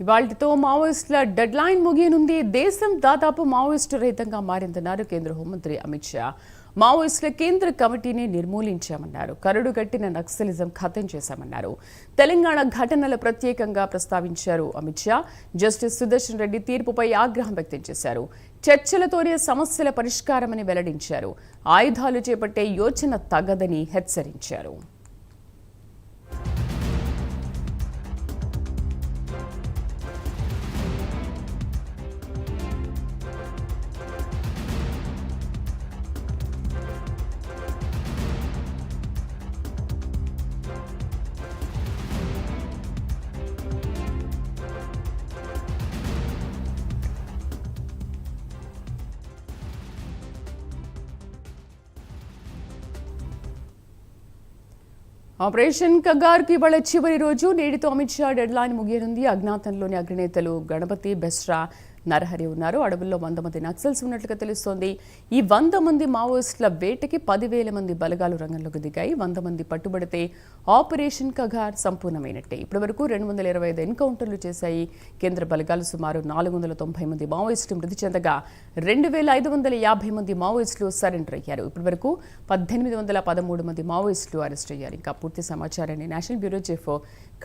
ఇవాళ్టితో మావోయిస్టుల dead line ముగియనుంది. దేశం దాదాపు మావోయిస్టు రహితంగా మారిందన్నారు కేంద్ర హోంమంత్రి అమిత్ షా. మావోయిస్టుల కేంద్ర కమిటీని నిర్మూలించామన్నారు. కరడు కట్టిన నక్సలిజం ఖతం చేశామన్నారు. తెలంగాణ ఘటనలు ప్రత్యేకంగా ప్రస్తావించారు అమిత్ షా. జస్టిస్ సుదర్శన్ రెడ్డి తీర్పుపై ఆగ్రహం వ్యక్తం చేశారు. చర్చలతోనే సమస్యల పరిష్కారమని వెల్లడించారు. ఆయుధాలు చేపట్టే యోచన తగదని హెచ్చరించారు. ఆపరేషన్ కగార్కి ఇవాళ చివరి రోజు. నేటితో అమిత్ షా డెడ్ లైన్ ముగియనుంది. అజ్ఞాతంలోని అగ్రనేతలు గణపతి, బెస్రా, నరహరి ఉన్నారు. అడవుల్లో 100 మంది నక్సల్స్ ఉన్నట్లుగా తెలుస్తోంది. ఈ 100 మంది మావోయిస్టుల వేటకి 10,000 మంది బలగాలు రంగంలోకి దిగాయి. 100 మంది పట్టుబడితే ఆపరేషన్ కగార్ సంపూర్ణమైనట్టే. ఇప్పటి వరకు 225 ఎన్కౌంటర్లు చేశాయి కేంద్ర బలగాలు. సుమారు 490 మంది మావోయిస్టులు మృతి చెందగా 2,550 మంది మావోయిస్టులు సరెండర్ అయ్యారు. ఇప్పటి వరకు 1,813 మంది మావోయిస్టులు అరెస్ట్ అయ్యారు. ఇంకా పూర్తి సమాచారాన్ని నేషనల్ బ్యూరో చీఫ్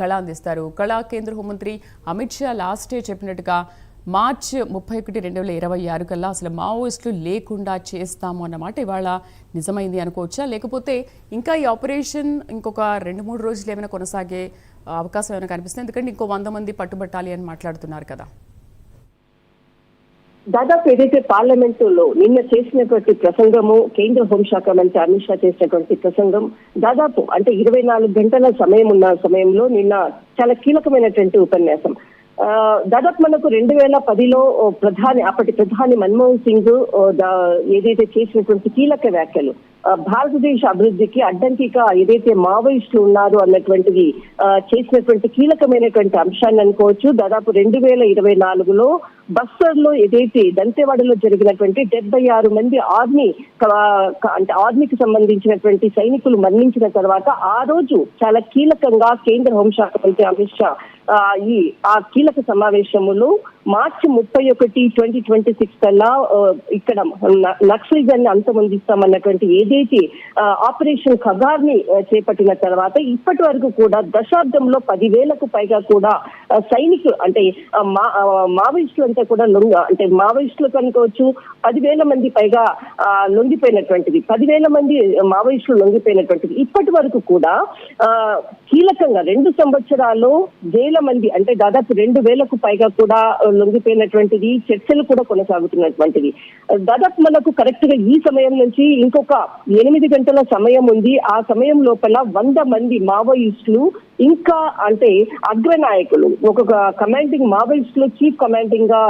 కళ అందిస్తారు. కళ, కేంద్ర హోంమంత్రి అమిత్ షా లాస్ట్ డే చెప్పినట్టుగా మార్చి 31, 2026 కల్లా అసలు మావోయిస్టులు లేకుండా చేస్తాము అన్నమాట ఇవాళ నిజమైంది అనుకోవచ్చా? లేకపోతే ఇంకా ఈ ఆపరేషన్ ఇంకొక 2-3 రోజులు ఏమైనా కొనసాగే అవకాశం ఏమైనా కనిపిస్తుంది? ఎందుకంటే ఇంకో 100 మంది పట్టుబట్టాలి అని మాట్లాడుతున్నారు కదా. దాదాపు ఏదైతే పార్లమెంటులో నిన్న చేసినటువంటి ప్రసంగము, కేంద్ర హోంశాఖ మంత్రి అమిత్ షా చేసినటువంటి ప్రసంగం దాదాపు అంటే 24 గంటల సమయం ఉన్న సమయంలో నిన్న చాలా కీలకమైనటువంటి ఉపన్యాసం. దాదాపు మనకు 2010లో అప్పటి ప్రధాని మన్మోహన్ సింగ్ ఏదైతే చేసినటువంటి కీలక వ్యాఖ్యలు, భారతదేశ అభివృద్ధికి అడ్డంకిగా ఏదైతే మావోయిస్టులు ఉన్నారు అన్నటువంటిది చేసినటువంటి కీలకమైనటువంటి అంశాన్ని అనుకోవచ్చు. దాదాపు 2024లో బస్తర్లో ఏదైతే దంతెవాడలో జరిగినటువంటి 76 మంది ఆర్మీకి సంబంధించినటువంటి సైనికులు మరణించిన తర్వాత ఆ రోజు చాలా కీలకంగా కేంద్ర హోంశాఖ మంత్రి అమిత్ షా ఆ కీలక సమావేశంలో మార్చి 31, 2026 కల్లా ఇక్కడ నక్సలిజాన్ని అంతమొందిస్తామన్నటువంటి ఏదైతే ఆపరేషన్ ఖగార్ ని చేపట్టిన తర్వాత ఇప్పటి వరకు కూడా దశాబ్దంలో 10,000కు పైగా కూడా సైనికులు అంటే మావోయిస్టులంతా కూడా మావోయిస్టులకు అనుకోవచ్చు 10,000 మంది పైగా లొంగిపోయినటువంటిది, 10,000 మంది మావోయిస్టులు లొంగిపోయినటువంటిది. ఇప్పటి వరకు కూడా కీలకంగా 2 సంవత్సరాల్లో 1,000 మంది అంటే దాదాపు 2,000కు పైగా కూడా లొంగిపోయినటువంటిది. చర్చలు కూడా కొనసాగుతున్నటువంటిది. దాదాపు మనకు కరెక్ట్ గా ఈ సమయం నుంచి ఇంకొక 8 గంటల సమయం ఉంది. ఆ సమయం లోపల 100 మంది మావోయిస్టులు ఇంకా అంటే అగ్రనాయకులు, ఒక కమాండింగ్ మావోయిస్టులు చీఫ్ కమాండింగ్ గా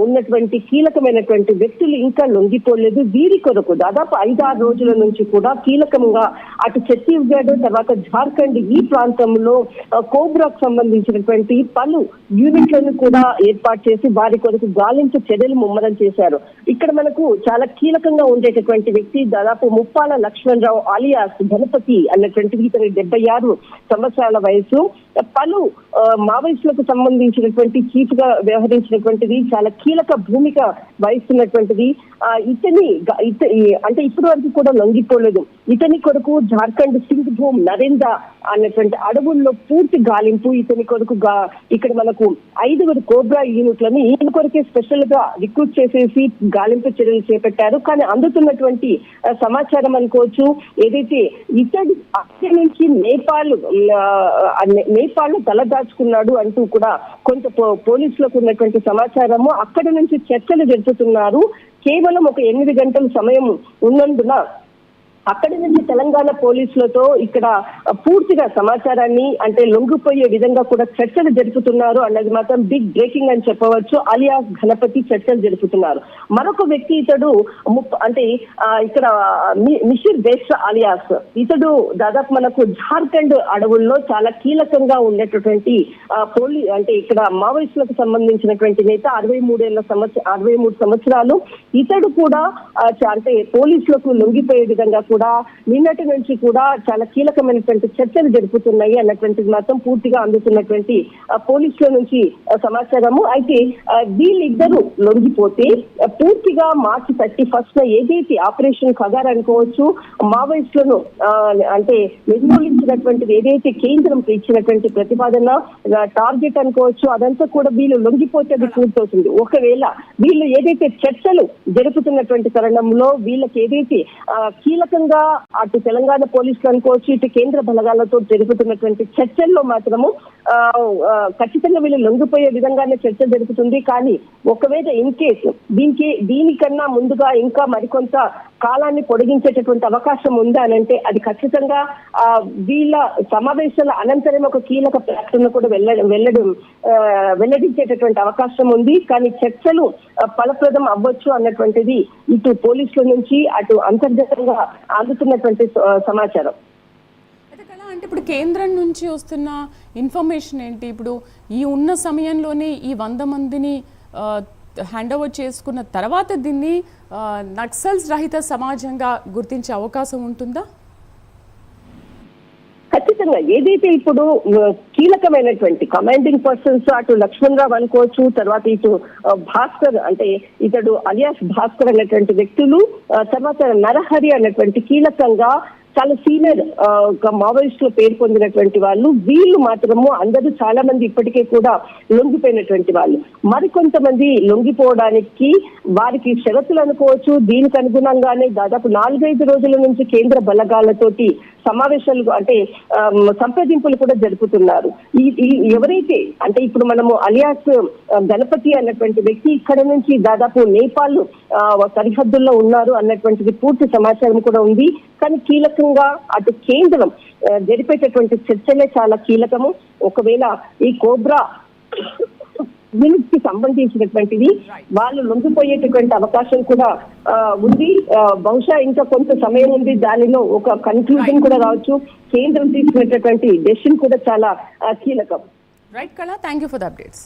ఉన్నటువంటి కీలకమైనటువంటి వ్యక్తులు ఇంకా లొంగిపోలేదు. వీరి కొరకు దాదాపు 5-6 రోజుల నుంచి కూడా కీలకంగా అటు ఛత్తీస్గఢ్ తర్వాత జార్ఖండ్ ఈ ప్రాంతంలో కోబ్రాకు సంబంధించినటువంటి పలు యూనిట్లను కూడా ఏర్పాటు చేసి వారి కొరకు గాలింపు చర్యలు ముమ్మరం చేశారు. ఇక్కడ మనకు చాలా కీలకంగా ఉండేటటువంటి వ్యక్తి దాదాపు ముప్పాల లక్ష్మణరావు అలియాస్ గణపతి అన్నటువంటిది. ఇతని 76 సంవత్సరాల వయసు. పలు మావోయిస్టులకు సంబంధించినటువంటి చీఫ్ గా వ్యవహరించినటువంటిది, చాలా కీలక భూమిక వహిస్తున్నటువంటిది. అంటే ఇప్పటి వరకు కూడా లొంగిపోలేదు. ఇతని కొరకు జార్ఖండ్ సింగ్ భూమ్ నరేంద్ర అన్నటువంటి అడవుల్లో పూర్తి గాలింపు. ఇతని కొరకు ఇక్కడ మనకు 5 కోబ్రా యూనిట్లను ఈయన కొరకే స్పెషల్ గా రిక్రూట్ చేసేసి గాలింపు చర్యలు చేపట్టారు. కానీ అందుతున్నటువంటి సమాచారం అనుకోవచ్చు ఏదైతే ఇతడి అక్కడి నుంచి నేపాల్ తలదాచుకున్నాడు అంటూ కూడా కొంత పోలీసులకు ఉన్నటువంటి సమాచారము. అక్కడి నుంచి చర్చలు జరుపుతున్నారు. కేవలం ఒక 8 గంటల సమయం ఉన్నందున అక్కడి నుంచి తెలంగాణ పోలీసులతో ఇక్కడ పూర్తిగా సమాచారాన్ని అంటే లొంగిపోయే విధంగా కూడా చర్చలు జరుపుతున్నారు అన్నది మాత్రం బిగ్ బ్రేకింగ్ అని చెప్పవచ్చు. అలియాస్ గణపతి చర్చలు జరుపుతున్నారు. మరొక వ్యక్తి ఇతడు అంటే ఇక్కడ మిషిర్ బెస్రా అలియాస్ ఇతడు దాదాపు మనకు జార్ఖండ్ అడవుల్లో చాలా కీలకంగా ఉండేటటువంటి అంటే ఇక్కడ మావోయిస్టులకు సంబంధించినటువంటి నేత 63 సంవత్సరాలు. ఇతడు కూడా అంటే పోలీసులకు లొంగిపోయే విధంగా కూడా నిన్నటి నుంచి కూడా చాలా కీలకమైనటువంటి చర్చలు జరుపుతున్నాయి అన్నటువంటిది మాత్రం పూర్తిగా అందుతున్నటువంటి పోలీసుల నుంచి సమాచారము. అయితే వీళ్ళిద్దరూ లొంగిపోతే పూర్తిగా మార్చి 31 ఏదైతే ఆపరేషన్ ఖగార్ అనుకోవచ్చు, మావోయిస్టులను అంటే నిర్మూలించినటువంటిది ఏదైతే కేంద్రం ఇచ్చినటువంటి ప్రతిపాదన టార్గెట్ అనుకోవచ్చు, అదంతా కూడా వీళ్ళు లొంగిపోతే అది పూర్తవుతుంది. ఒకవేళ వీళ్ళు ఏదైతే చర్చలు జరుపుతున్నటువంటి తరుణంలో వీళ్ళకి ఏదైతే కీలకంగా అటు తెలంగాణ పోలీసులు అనుకోవచ్చు, ఇటు కేంద్ర బలగాలతో జరుపుతున్నటువంటి చర్చల్లో మాత్రము ఖచ్చితంగా వీళ్ళు లొంగిపోయే విధంగానే చర్చ జరుగుతుంది. కానీ ఒకవేళ ఇన్ కేసు దీనికన్నా ముందుగా ఇంకా మరికొంత కాలాన్ని పొడిగించేటటువంటి అవకాశం ఉందా అని అంటే అది ఖచ్చితంగా వీళ్ళ సమావేశాల అనంతరం ఒక కీలక ప్రకటన కూడా వెల్లడించేటటువంటి అవకాశం ఉంది. కానీ చర్చలు ఫలప్రదం అవ్వచ్చు అన్నటువంటిది ఇటు పోలీసుల నుంచి అటు అంతర్గతంగా అందుతున్నటువంటి సమాచారం. అంటే ఇప్పుడు కేంద్రం నుంచి వస్తున్న ఇన్ఫర్మేషన్ ఏంటి? ఇప్పుడు ఈ ఉన్న సమయంలోనే ఈ 100 మందిని హ్యాండ్ ఓవర్ చేసుకున్న తర్వాత దీన్ని నక్సల్స్ రహిత సమాజంగా గుర్తించే అవకాశం ఉంటుందా? ఖచ్చితంగా ఏదైతే ఇప్పుడు కీలకమైనటువంటి కమాండింగ్ పర్సన్స్ అటు లక్ష్మణ్ రావు అనుకోవచ్చు, తర్వాత ఇటు భాస్కర్ అంటే ఇతడు అలియాస్ భాస్కర్ అనేటువంటి వ్యక్తులు, తర్వాత నరహరి అనేటువంటి కీలకంగా చాలా సీనియర్ మావోయిస్టులు పేరు పొందినటువంటి వాళ్ళు, వీళ్ళు మాత్రము అందరూ చాలా మంది ఇప్పటికే కూడా లొంగిపోయినటువంటి వాళ్ళు. మరికొంతమంది లొంగిపోవడానికి వారికి షరతులు అనుకోవచ్చు. దీనికి అనుగుణంగానే దాదాపు 4-5 రోజుల నుంచి కేంద్ర బలగాలతోటి సమావేశాలు అంటే సంప్రదింపులు కూడా జరుపుతున్నారు. ఎవరైతే అంటే ఇప్పుడు మనము అలియాస్ గణపతి అన్నటువంటి వ్యక్తి ఇక్కడ నుంచి దాదాపు నేపాల్ సరిహద్దుల్లో ఉన్నారు అన్నటువంటిది పూర్తి సమాచారం కూడా ఉంది. కానీ కీలకంగా అటు కేంద్రం జరిపేటటువంటి చర్చలే చాలా కీలకము. ఒకవేళ ఈ కోబ్రా దీనికి సంబంధించినటువంటిది వాళ్ళు లొంగిపోయేటటువంటి అవకాశం కూడా ఉంది. బహుశా ఇంకా కొంత సమయం ఉంది, దానిలో ఒక కన్క్లూజన్ కూడా రావచ్చు. కేంద్రం తీసుకునేటటువంటి డెసిషన్ కూడా చాలా కీలకం. రైట్ కళ, thank you for the updates.